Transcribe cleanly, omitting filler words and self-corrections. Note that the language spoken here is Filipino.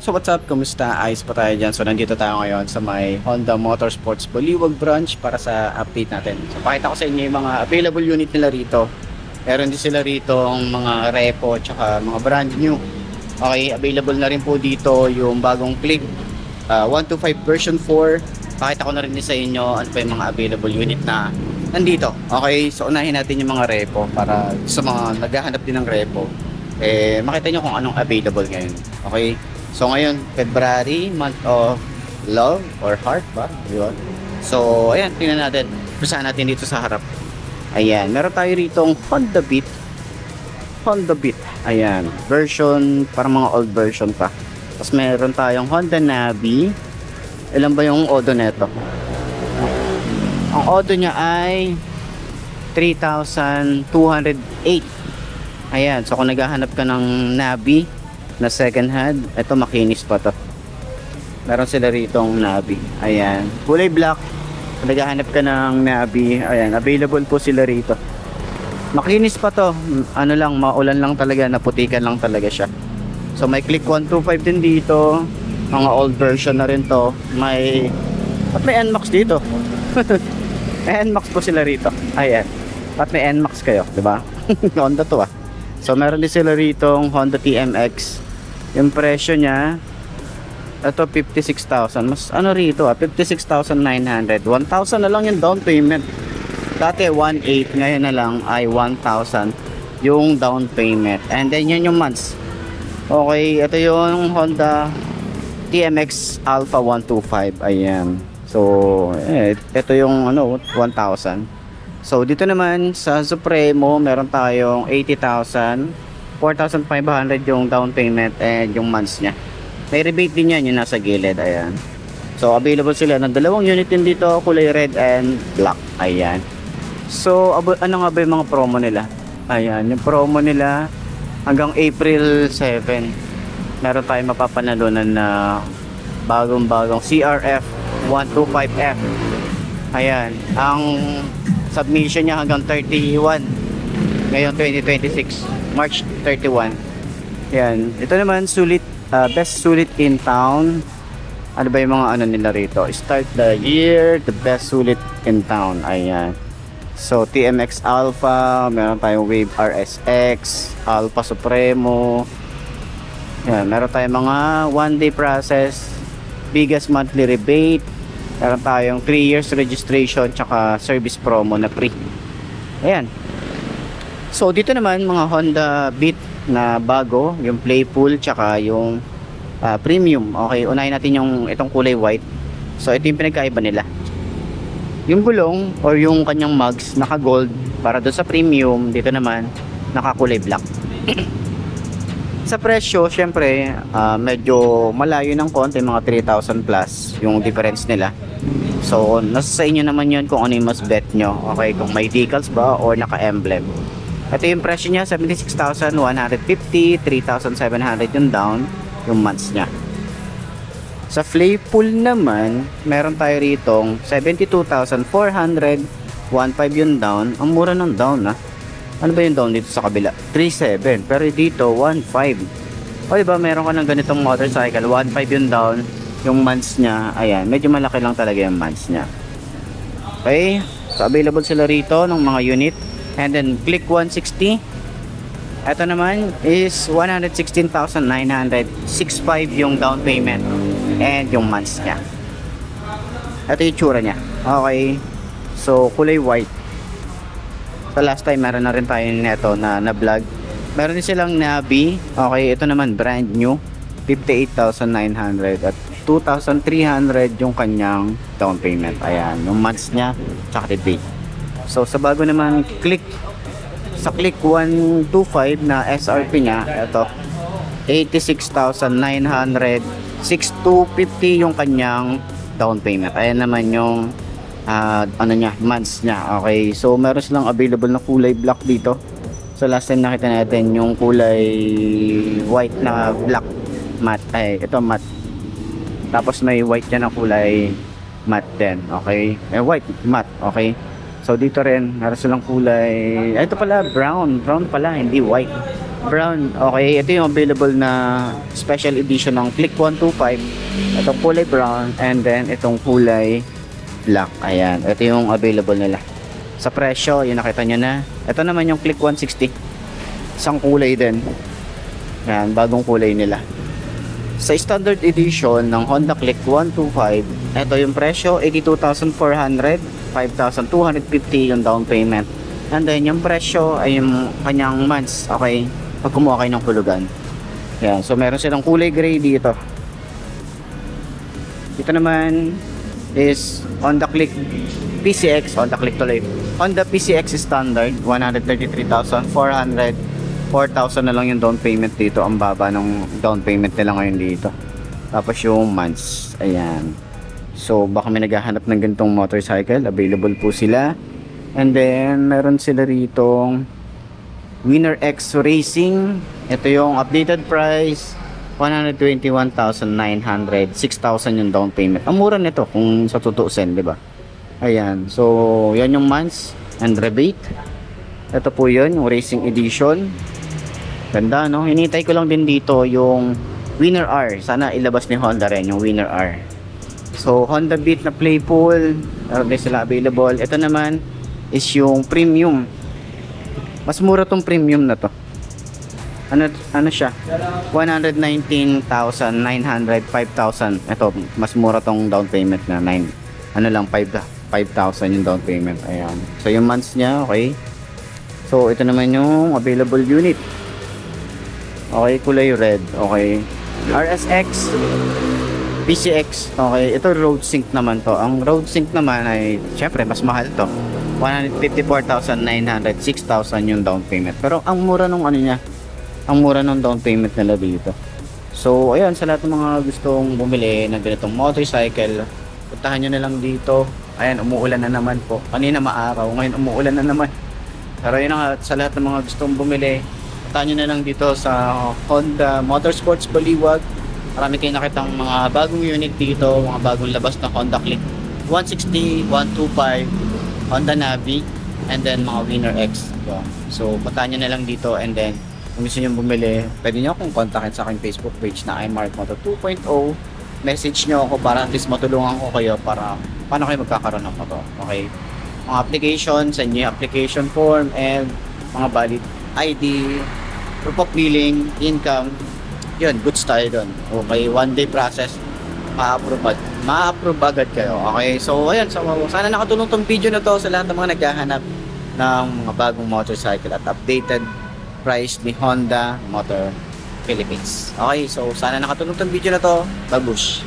So what's up? Kumusta? Ayos pa tayo dyan. So nandito tayo ngayon sa may Honda Motorsports Baliwag branch para sa update natin. So pakita ko sa inyo yung mga available unit nila rito. Meron din sila rito ang mga repo tsaka mga brand new. Okay, available na rin po dito yung bagong Click 125 version 4. Pakita ko na rin sa inyo ano pa yung mga available unit na nandito. Okay, so unahin natin yung mga repo para sa mga naghahanap din ng repo. Makita nyo kung anong available ngayon. Okay? So ngayon, February, month of love or heart ba? Diba? So, ayan, tingnan natin. Pusahan natin dito sa harap. Ayan, meron tayo ritong Honda Beat. Honda Beat. Ayan, version, parang mga old version pa. Tapos meron tayong Honda Navi. Ilan ba yung odo neto? Ang odo niya ay 3,208. Ayan, so kung naghahanap ka ng Navi na second hand, ito makinis pa to. Meron sila ritong Navi. Ayan, kulay black. Kung naghahanap ka ng Navi, ayan, available po sila rito. Makinis pa to. Ano lang, maulan lang talaga, naputikan lang talaga siya. So may Click 125 din dito. Mga old version na rin to. May NMAX dito. May NMAX po sila rito. Ayan. At may NMAX kayo, di ba? Honda to ah. So meron din sila rito Honda TMX. Yung presyo niya, ito 56,000. Mas ano rito 56,900. 1,000 na lang yung down payment. Dati 1,800, ngayon na lang ay 1,000 yung down payment. And then yan yung months. Okay, ito yung Honda TMX Alpha 125. Ayan. So, ito yung 1,000. So, dito naman sa Supremo, meron tayong 80,000. 4,500 yung down payment and yung months niya. May rebate din yan yung nasa gilid. Ayan. So, available sila ng dalawang unit din dito, kulay red and black. Ayan. So, ano nga ba yung mga promo nila? Ayan, yung promo nila hanggang April 7. Meron tayong mapapanalunan na bagong-bagong CRF 125F. Ayan. Ang submission niya hanggang 31. Ngayon 2026. March 31. Yan. Ito naman, sulit, best sulit in town. Ano ba yung mga ano nila rito? Start the year, the best sulit in town. Ayan. So, TMX Alpha, meron tayong Wave RSX, Alpha Supremo. Yan. Meron tayong mga one-day process, biggest monthly rebate. Meron tayong 3 years registration, tsaka service promo na free. Ayan. So dito naman mga Honda Beat na bago, yung Playful tsaka yung premium. Okay, unahin natin yung itong kulay white. So ito yung pinagkaiba nila. Yung gulong or yung kanyang mugs naka gold para doon sa premium. Dito naman naka kulay black. Sa presyo, syempre medyo malayo ng konti, mga 3,000 plus yung difference nila. So nasa sa inyo naman yun kung ano yung mas bet nyo. Okay, kung may decals ba or naka emblem. Ito yung presyo niya, 76,150, 3,700 yung down, yung months niya. Sa Playful naman, meron tayo ritong 72,400, 1,500 yung down. Ang mura ng down Ano ba yung down dito sa kabila? 3,700, pero dito 1,500. O diba, meron ka ng ganitong motorcycle, 1,500 yung down, yung months niya, ayan, medyo malaki lang talaga yung months niya. Okay, so available sila rito ng mga unit. And then Click 160. Ito naman is 116,900, 6,500 yung down payment and yung months niya. Ito yung tsura niya. Okay. So kulay white. So last time meron na rin tayo nito na vlog. Meron din silang Navi. Okay, ito naman brand new, 58,900 at 2,300 yung kanyang down payment. Ayan, yung months niya tsaka rebate. So sa bago naman Click, sa Click 125 na SRP niya, ito 86,900, 6,250 yung kanyang down payment. Ayan naman yung ano niya, months niya. Okay, so meron silang available na kulay black dito. So last time nakita natin yung kulay white na black matte. Ito matte. Tapos may white yan na kulay matte din. Okay, white matte. Okay. So dito rin, meron silang kulay, ito pala brown pala, hindi white. Brown. Okay, ito yung available na special edition ng Click 125. Itong kulay brown and then itong kulay black. Ayan, ito yung available nila. Sa presyo, yun nakita nyo na. Ito naman yung Click 160. Isang kulay din. Ayan, bagong kulay nila. Sa standard edition ng Honda Click 125, ito yung presyo, 82,400, 5,250 yung down payment. And then yung presyo ay yung kanyang months, okay, pag kumuha kayo ng hulugan. Yan, so meron silang kulay gray dito. Ito naman is Honda Click PCX, Honda Click tuloy. Honda PCX standard, 133,400, 4,000 na lang yung down payment dito. Ang baba ng down payment nila ngayon dito. Tapos yung months, ayan. So baka may naghahanap ng ganitong motorcycle, available po sila. And then meron sila rito Winner X Racing. Ito yung updated price, 121,900, 6,000 yung down payment. Ang mura nito kung sa tutuusin, di ba? Ayan, so yan yung months and rebate. Ito po yun, yung racing edition. Ganda, no? Hinintay ko lang din dito yung Winner R. Sana ilabas ni Honda rin yung Winner R. So Honda Beat na Playful, meron din sila available. Ito naman is yung premium. Mas mura tong premium na to. Ano siya? 119,900, 5,000. Ito, mas mura tong down payment na 5,000 yung down payment. Ayan. So yung months niya, okay. So ito naman yung available unit. Okay, kulay red. Okay. RSX PCX. Okay, ito road sync naman to. Ang road sync naman ay syempre mas mahal to. 154,900, 6,000 yung down payment. Pero ang mura nung ano niya, ang mura nung down payment nila dito. So ayun, sa lahat ng mga gustong bumili ng ganitong motorcycle, puntahan nyo na lang dito. Ayan, umuulan na naman po. Kanina maaraw, ngayon umuulan na naman. Pero yun nga, sa lahat ng mga gustong bumili, puntahan nyo na lang dito sa Honda Motorsports Baliwag. Marami kayong nakitang mga bagong unit dito, mga bagong labas na Honda Click 160, 125, Honda Navi, and then mga Winner X. So puntahan nyo na lang dito, and then kung gusto nyo bumili, pwede nyo akong kontakin sa aking Facebook page na iMark Moto 2.0. Message nyo ako para at least matulungan ko kayo para paano kayo magkakaroon ng motor. Okay? Mga application, send nyo yung application form and mga valid ID, proof of billing, income. Yun, goods tayo doon. Okay, one day process, ma-approve agad kayo. Okay, so ayan, so, sana nakatulong tong video na to sa lahat ng mga naghahanap ng mga bagong motorcycle at updated price ni Honda Motor Philippines. Okay, so sana nakatulong tong video na to. Babush!